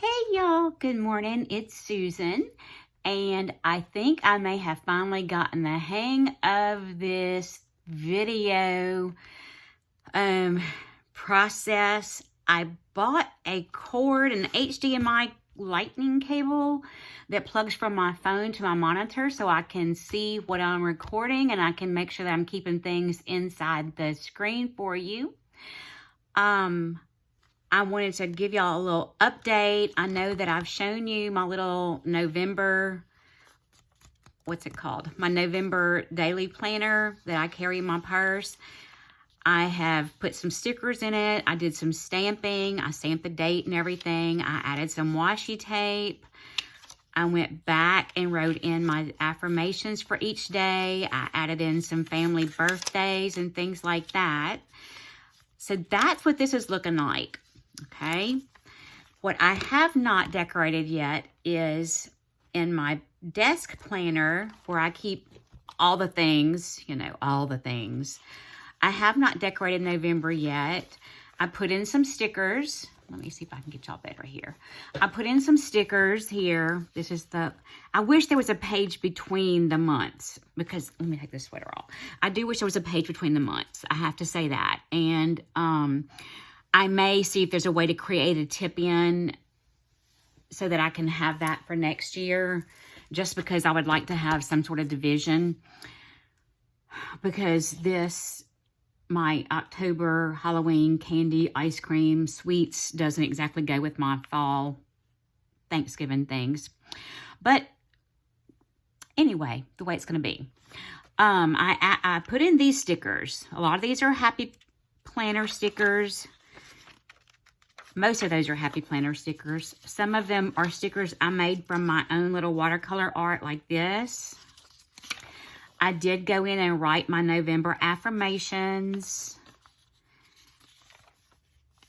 Hey y'all, good morning. It's Susan, and I think I may have finally gotten the hang of this video process. I bought a cord, an HDMI lightning cable that plugs from my phone to my monitor so I can see what I'm recording and I can make sure that I'm keeping things inside the screen for you. I wanted to give y'all a little update. I know that I've shown you my little November, what's it called? My November daily planner that I carry in my purse. I have put some stickers in it. I did some stamping. I stamped the date and everything. I added some washi tape. I went back and wrote in my affirmations for each day. I added in some family birthdays and things like that. So that's what this is looking like. Okay, what I have not decorated yet is in my desk planner where I keep all the things, all the things. I have not decorated November yet. I put in some stickers. Let me see if I can get y'all better here. I put in some stickers here. This is I wish there was a page between the months because, let me take this sweater off. I do wish there was a page between the months. I have to say that. And, I may see if there's a way to create a tip-in so that I can have that for next year, just because I would like to have some sort of division, because my October Halloween candy, ice cream, sweets doesn't exactly go with my fall Thanksgiving things. But anyway, the way it's going to be. I put in these stickers. A lot of these are Happy Planner stickers. Most of those are Happy Planner stickers. Some of them are stickers I made from my own little watercolor art like this. I did go in and write my November affirmations.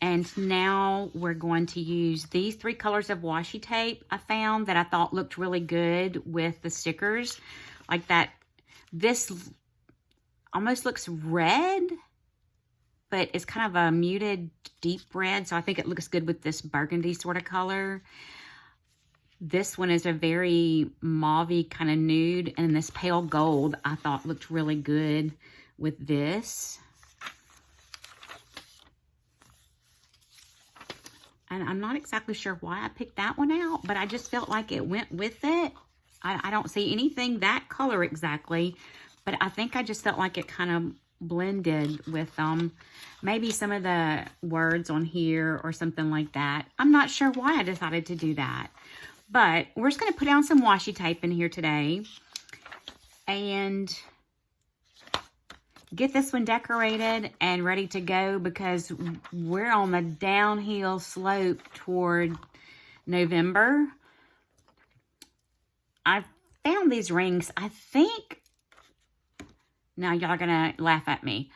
And now we're going to use these 3 colors of washi tape I found that I thought looked really good with the stickers. Like that, this almost looks red, but it's kind of a muted deep red, so I think it looks good with this burgundy sort of color. This one is a very mauve-y kind of nude, and this pale gold I thought looked really good with this. And I'm not exactly sure why I picked that one out, but I just felt like it went with it. I don't see anything that color exactly, but I think I just felt like it kind of blended with maybe some of the words on here or something like that. I'm not sure why I decided to do that, but we're just going to put down some washi tape in here today and get this one decorated and ready to go, because we're on the downhill slope toward November. I found these rings, I think. Now y'all are going to laugh at me.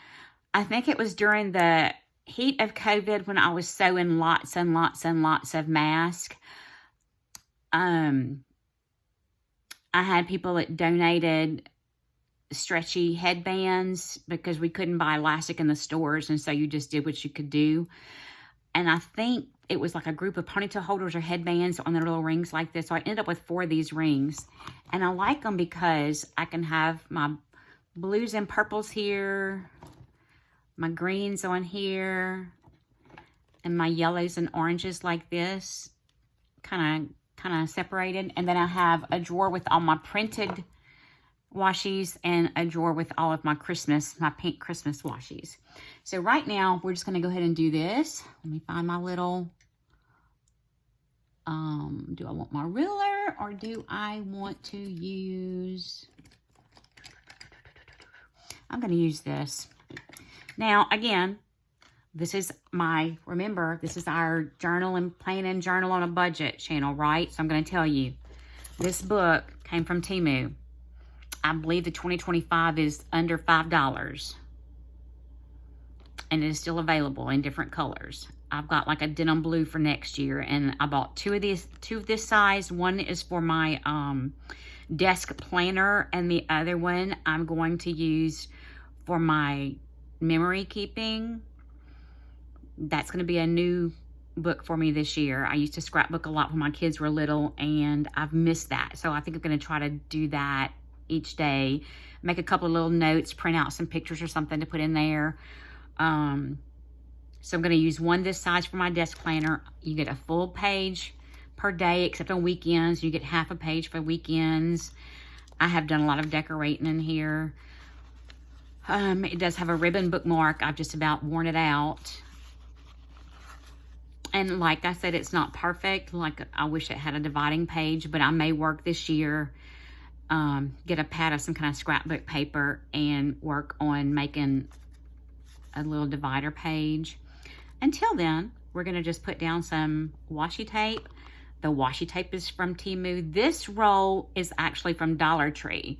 I think it was during the heat of COVID when I was sewing lots and lots and lots of masks. I had people that donated stretchy headbands because we couldn't buy elastic in the stores, and so you just did what you could do. And I think it was like a group of ponytail holders or headbands on their little rings like this. So I ended up with 4 of these rings, and I like them because I can have my blues and purples here, my greens on here, and my yellows and oranges like this, kind of separated. And then I have a drawer with all my printed washies and a drawer with all of my pink Christmas washies. So right now, we're just going to go ahead and do this. Let me find my little, do I want my ruler or do I want to use, I'm going to use this. Now, again, this is remember, this is our journal and plan and journal on a budget channel, right? So I'm going to tell you, this book came from Temu. I believe the 2025 is under $5. And it is still available in different colors. I've got like a denim blue for next year, and I bought two of this size. One is for my desk planner, and the other one I'm going to use for my memory keeping. That's going to be a new book for me this year. I used to scrapbook a lot when my kids were little, and I've missed that. So I think I'm going to try to do that each day. Make a couple of little notes, print out some pictures or something to put in there. So I'm going to use one this size for my desk planner. You get a full page per day, except on weekends. You get half a page for weekends. I have done a lot of decorating in here. It does have a ribbon bookmark. I've just about worn it out. And like I said, it's not perfect. Like, I wish it had a dividing page, but I may work this year, get a pad of some kind of scrapbook paper and work on making a little divider page. Until then, we're going to just put down some washi tape. The washi tape is from Temu. This roll is actually from Dollar Tree.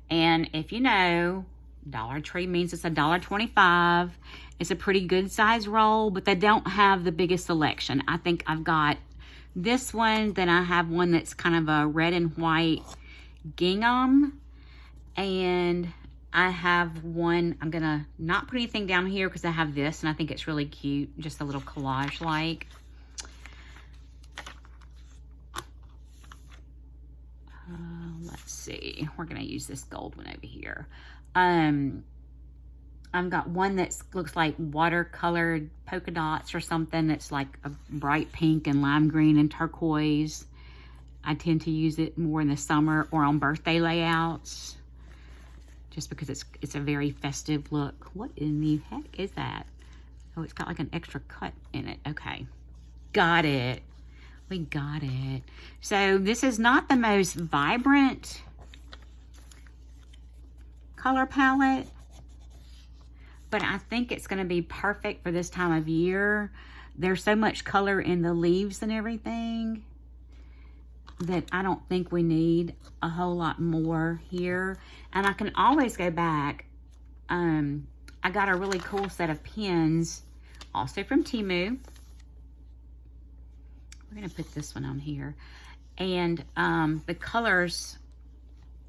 And if you know, Dollar Tree means it's $1.25. It's a pretty good size roll, but they don't have the biggest selection. I think I've got this one, then I have one that's kind of a red and white gingham. And I have one, I'm gonna not put anything down here because I have this and I think it's really cute, just a little collage-like. Let's see, we're gonna use this gold one over here. I've got one that looks like watercolored polka dots or something that's like a bright pink and lime green and turquoise. I tend to use it more in the summer or on birthday layouts, just because it's a very festive look. What in the heck is that? Oh, it's got like an extra cut in it. Okay, got it. We got it. So this is not the most vibrant color palette, but I think it's going to be perfect for this time of year. There's so much color in the leaves and everything that I don't think we need a whole lot more here. And I can always go back. I got a really cool set of pins, also from Temu. We're going to put this one on here. And the colors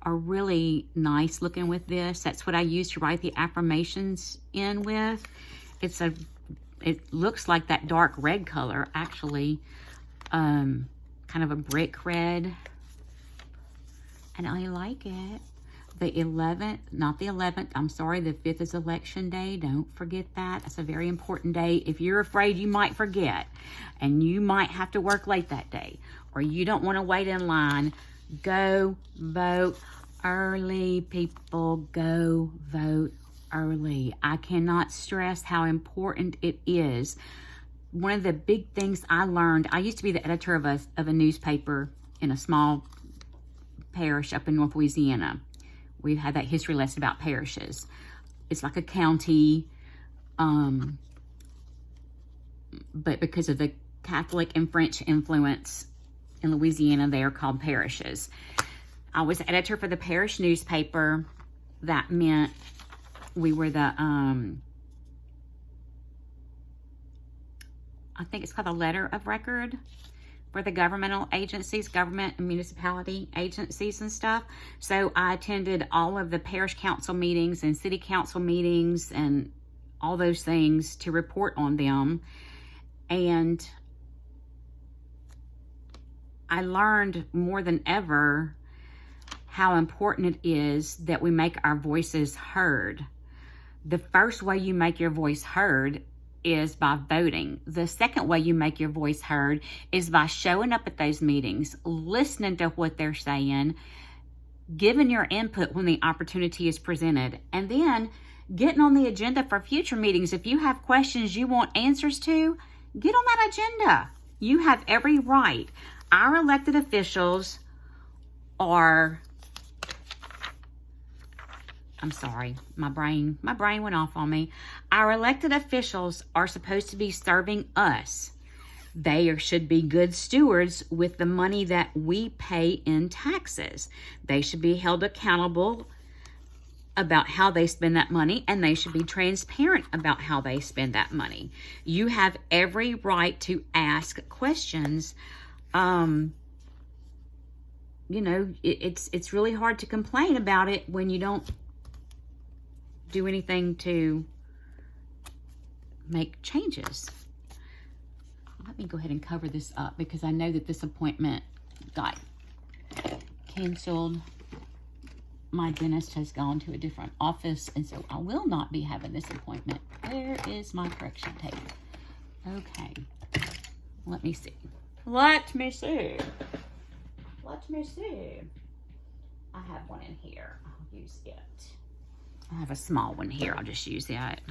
are really nice looking with this. That's what I use to write the affirmations in with. It looks like that dark red color, actually. Kind of a brick red. And I like it. The 11th, not the 11th, I'm sorry, the 5th is election day. Don't forget that. That's a very important day. If you're afraid you might forget and you might have to work late that day, or you don't want to wait in line, go vote early, people. Go vote early. I cannot stress how important it is. One of the big things I learned, I used to be the editor of a newspaper in a small parish up in North Louisiana. We've had that history lesson about parishes. It's like a county, but because of the Catholic and French influence in Louisiana, they are called parishes. I was editor for the parish newspaper. That meant we were the, I think it's called a letter of record for the governmental agencies, government and municipality agencies and stuff. So I attended all of the parish council meetings and city council meetings and all those things to report on them. And I learned more than ever how important it is that we make our voices heard. The first way you make your voice heard is by voting. The second way you make your voice heard is by showing up at those meetings, listening to what they're saying, giving your input when the opportunity is presented, and then getting on the agenda for future meetings. If you have questions you want answers to, get on that agenda. You have every right. Our elected officials are, I'm sorry, my brain went off on me. Our elected officials are supposed to be serving us. They should be good stewards with the money that we pay in taxes. They should be held accountable about how they spend that money, and they should be transparent about how they spend that money. You have every right to ask questions. You know, it's really hard to complain about it when you don't do anything to make changes. let me go ahead and cover this up because I know that this appointment got canceled. My dentist has gone to a different office, and so I will not be having this appointment. Where is my correction tape? Okay. Let me see. Let me see. Let me see. I have one in here. I'll use it. I have a small one here. I'll just use that.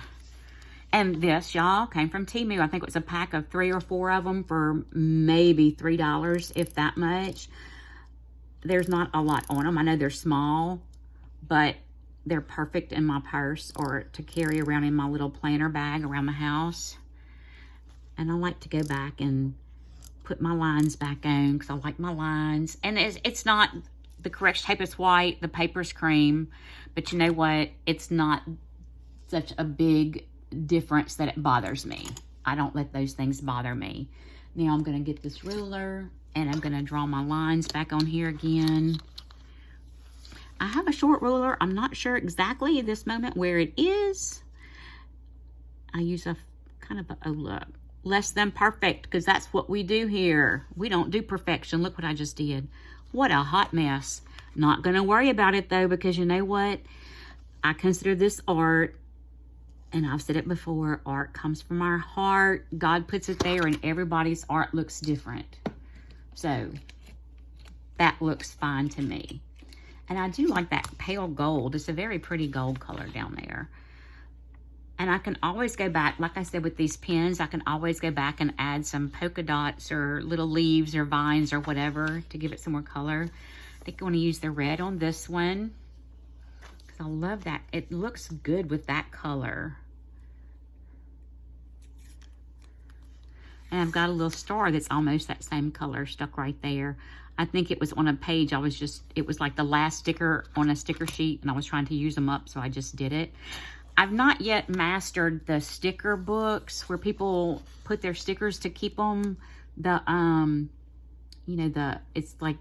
And this, y'all, came from Temu. I think it was a pack of 3 or 4 of them for maybe $3, if that much. There's not a lot on them. I know they're small, but they're perfect in my purse or to carry around in my little planner bag around the house. And I like to go back and put my lines back on because I like my lines. And it's not, the correction tape is white, the paper's cream, but you know what? It's not such a big difference that it bothers me. I don't let those things bother me. Now I'm going to get this ruler and I'm going to draw my lines back on here again. I have a short ruler. I'm not sure exactly at this moment where it is. I use a kind of a less than perfect because that's what we do here. We don't do perfection. Look what I just did. What a hot mess. Not going to worry about it though, because you know what? I consider this art, and I've said it before, art comes from our heart. God puts it there, and everybody's art looks different. So that looks fine to me. And I do like that pale gold. It's a very pretty gold color down there. And I can always go back, like I said, with these pens, I can always go back and add some polka dots or little leaves or vines or whatever to give it some more color. I think I want to use the red on this one because I love that. It looks good with that color. And I've got a little star that's almost that same color stuck right there. I think it was on a page. It was like the last sticker on a sticker sheet, and I was trying to use them up, so I just did it. I've not yet mastered the sticker books where people put their stickers to keep them. It's like,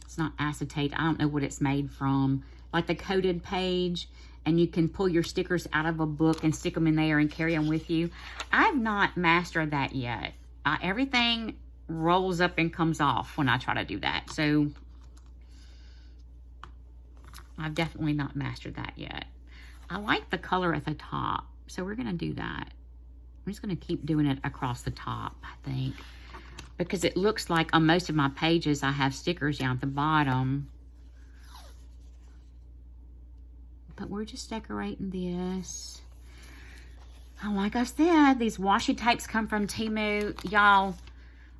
it's not acetate. I don't know what it's made from. Like the coated page, and you can pull your stickers out of a book and stick them in there and carry them with you. I've not mastered that yet. Everything rolls up and comes off when I try to do that. So I've definitely not mastered that yet. I like the color at the top, so we're going to do that. I'm just going to keep doing it across the top, I think, because it looks like on most of my pages I have stickers down at the bottom. But we're just decorating this. And like I said, these washi tapes come from Temu. Y'all,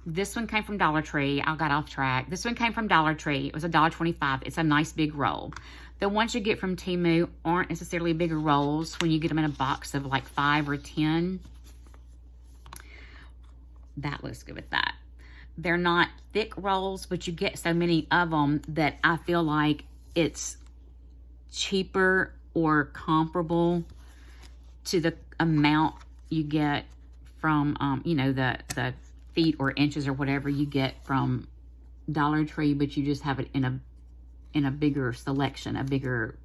this one came from Dollar Tree. I got off track. This one came from Dollar Tree. It was $1.25. It's a nice big roll. The ones you get from Temu aren't necessarily bigger rolls when you get them in a box of like 5 or 10. That looks good with that. They're not thick rolls, but you get so many of them that I feel like it's cheaper or comparable to the amount you get from, the feet or inches or whatever you get from Dollar Tree, but you just have it in a bigger selection, a bigger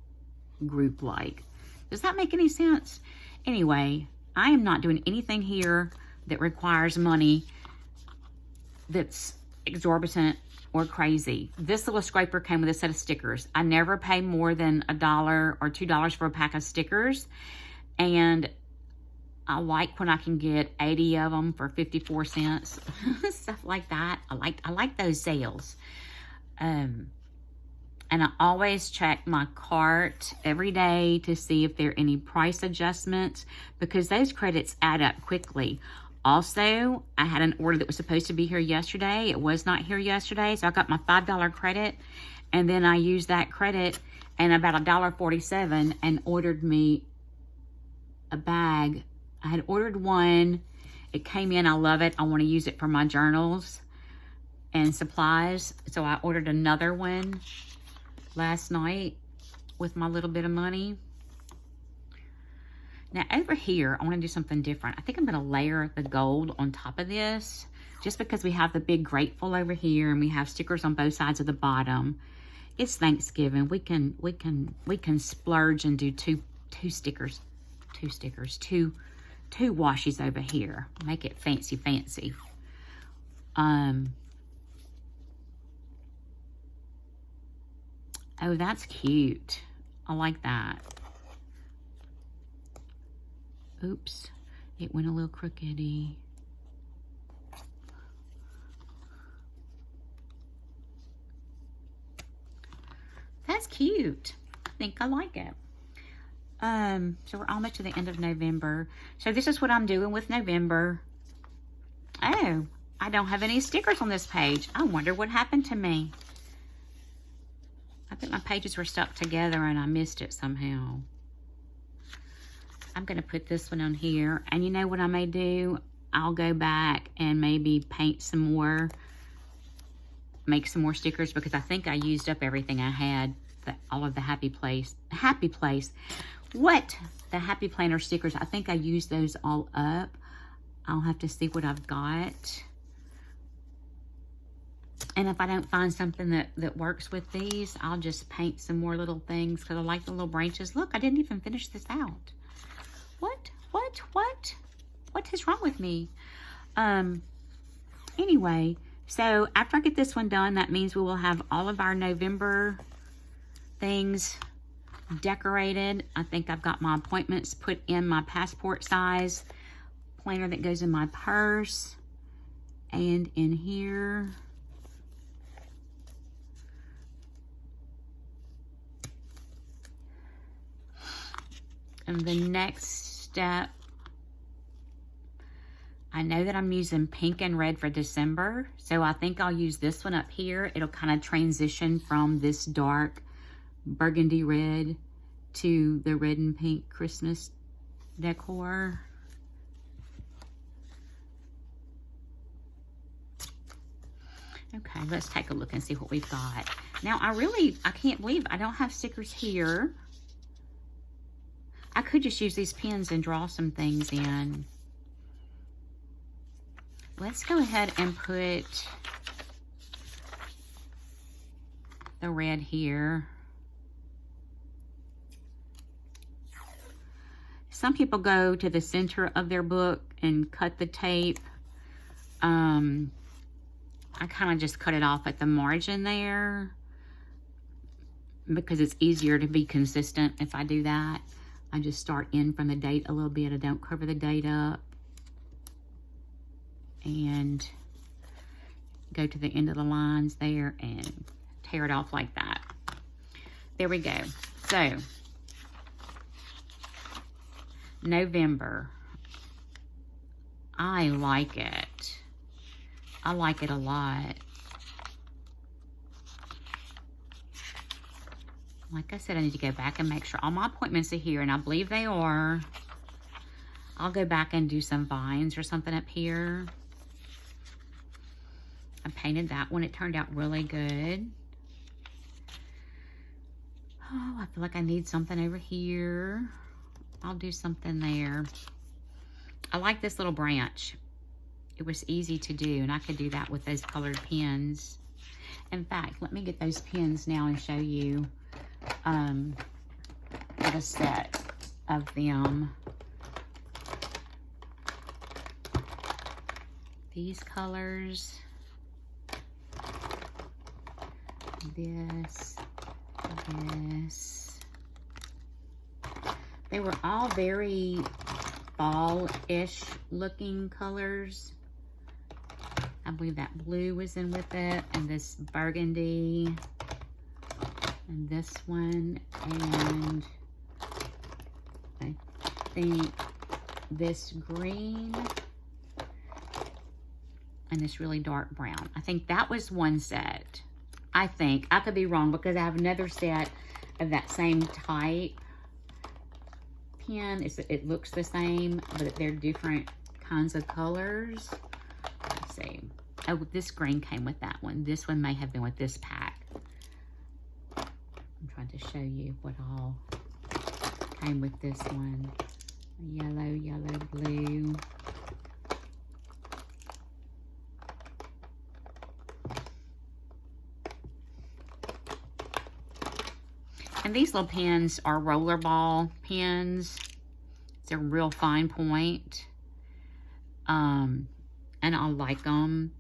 group like. Does that make any sense? Anyway, I am not doing anything here that requires money that's exorbitant or crazy. This little scraper came with a set of stickers. I never pay more than $1 or $2 for a pack of stickers. And I like when I can get 80 of them for 54 cents. Stuff like that. I like those sales. And I always check my cart every day to see if there are any price adjustments because those credits add up quickly. Also, I had an order that was supposed to be here yesterday. It was not here yesterday, so I got my $5 credit, and then I used that credit and about $1.47 and ordered me a bag. I had ordered one. It came in. I love it. I want to use it for my journals and supplies, so I ordered another one last night with my little bit of money. Now over here, I want to do something different. I think I'm going to layer the gold on top of this just because we have the big grateful over here and we have stickers on both sides of the bottom. It's Thanksgiving. We can splurge and do two washis over here. Make it fancy. Oh, that's cute. I like that. Oops, it went a little crookedy. That's cute. I think I like it. So we're almost to the end of November. So this is what I'm doing with November. Oh, I don't have any stickers on this page. I wonder what happened to me. I think my pages were stuck together and I missed it somehow. I'm going to put this one on here. And you know what I may do? I'll go back and maybe paint some more, make some more stickers, because I think I used up everything I had, all of the Happy Place. What? The Happy Planner stickers. I think I used those all up. I'll have to see what I've got. And if I don't find something that works with these, I'll just paint some more little things because I like the little branches. Look, I didn't even finish this out. What is wrong with me? Anyway, so after I get this one done, that means we will have all of our November things decorated. I think I've got my appointments put in my passport size planner that goes in my purse and in here. And the next step, I know that I'm using pink and red for December, so I think I'll use this one up here. It'll kind of transition from this dark burgundy red to the red and pink Christmas decor. Okay, let's take a look and see what we've got. Now, I can't believe I don't have stickers here. I could just use these pens and draw some things in. Let's go ahead and put the red here. Some people go to the center of their book and cut the tape. I kind of just cut it off at the margin there because it's easier to be consistent if I do that. I just start in from the date a little bit. I don't cover the date up. And go to the end of the lines there and tear it off like that. There we go. So, November. I like it. I like it a lot. Like I said, I need to go back and make sure all my appointments are here, and I believe they are. I'll go back and do some vines or something up here. I painted that one. It turned out really good. Oh, I feel like I need something over here. I'll do something there. I like this little branch. It was easy to do, and I could do that with those colored pens. In fact, let me get those pens now and show you the set of them. These colors. This. They were all very fall-ish looking colors. I believe that blue was in with it, and this burgundy, and this one, and I think this green, and this really dark brown. I think that was one set. I think. I could be wrong because I have another set of that same type pen. It looks the same, but they're different kinds of colors. Let's see. Oh, this green came with that one. This one may have been with this pack. I'm trying to show you what all came with this one. Yellow, yellow, blue. And these little pens are rollerball pens. They're real fine point. And I like them.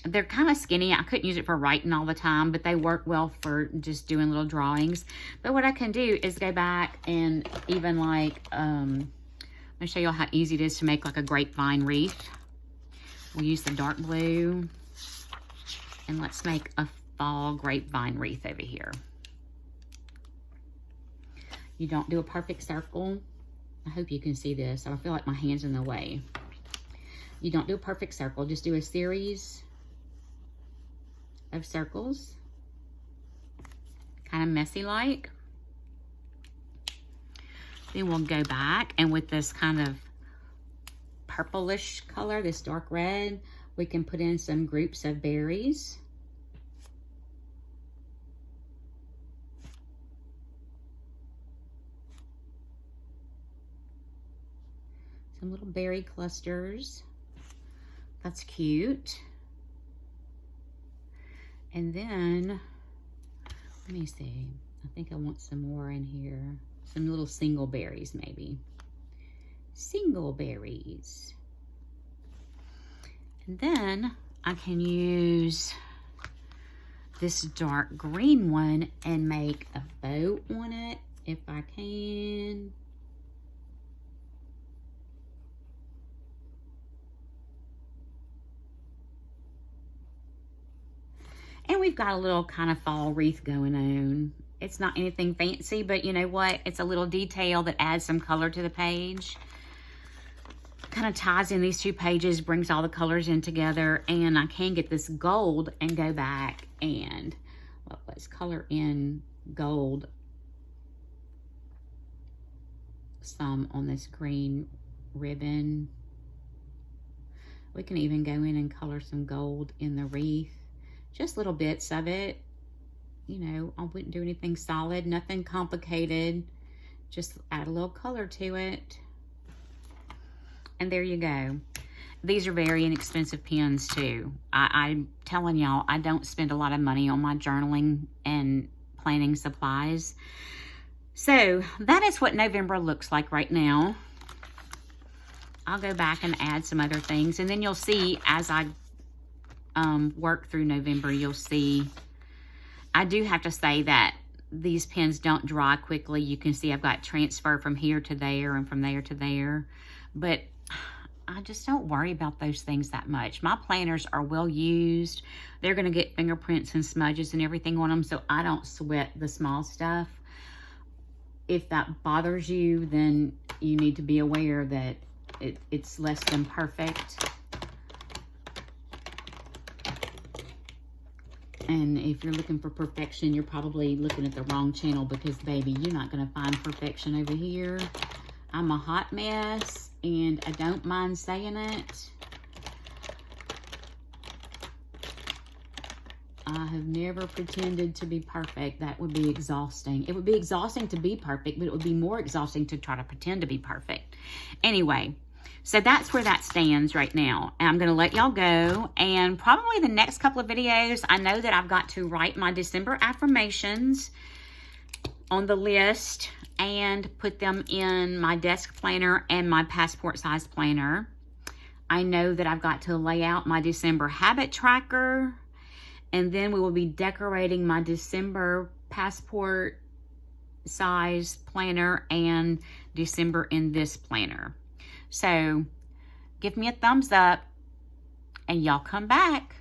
They're kind of skinny. I couldn't use it for writing all the time, but they work well for just doing little drawings. But what I can do is go back and even like, let me show you all how easy it is to make like a grapevine wreath. We'll use the dark blue. And let's make a fall grapevine wreath over here. You don't do a perfect circle. I hope you can see this. I don't feel like my hand's in the way. You don't do a perfect circle. Just do a series of circles. Kind of messy like. Then we'll go back and with this kind of purplish color, this dark red, we can put in some groups of berries. Some little berry clusters. That's cute. And then, let me see. I think I want some more in here. Some little single berries maybe. Single berries. And then I can use this dark green one and make a bow on it if I can. And we've got a little kind of fall wreath going on. It's not anything fancy, but you know what? It's a little detail that adds some color to the page. Kind of ties in these two pages, brings all the colors in together, and I can get this gold and go back and let's color in gold some on this green ribbon. We can even go in and color some gold in the wreath. Just little bits of it. You know, I wouldn't do anything solid, nothing complicated. Just add a little color to it. And there you go. These are very inexpensive pens too. I'm telling y'all, I don't spend a lot of money on my journaling and planning supplies. So that is what November looks like right now. I'll go back and add some other things. And then you'll see as I work through November, you'll see, I do have to say that these pens don't dry quickly. You can see I've got transfer from here to there and from there to there, but I just don't worry about those things that much. My planners are well used. They're gonna get fingerprints and smudges and everything on them, so I don't sweat the small stuff. If that bothers you, then you need to be aware that it's less than perfect. And if you're looking for perfection, you're probably looking at the wrong channel because, baby, you're not going to find perfection over here. I'm a hot mess, and I don't mind saying it. I have never pretended to be perfect. That would be exhausting. It would be exhausting to be perfect, but it would be more exhausting to try to pretend to be perfect. Anyway, so that's where that stands right now. And I'm going to let y'all go. And probably the next couple of videos, I know that I've got to write my December affirmations on the list and put them in my desk planner and my passport size planner. I know that I've got to lay out my December habit tracker. And then we will be decorating my December passport size planner and December in this planner. So give me a thumbs up and y'all come back.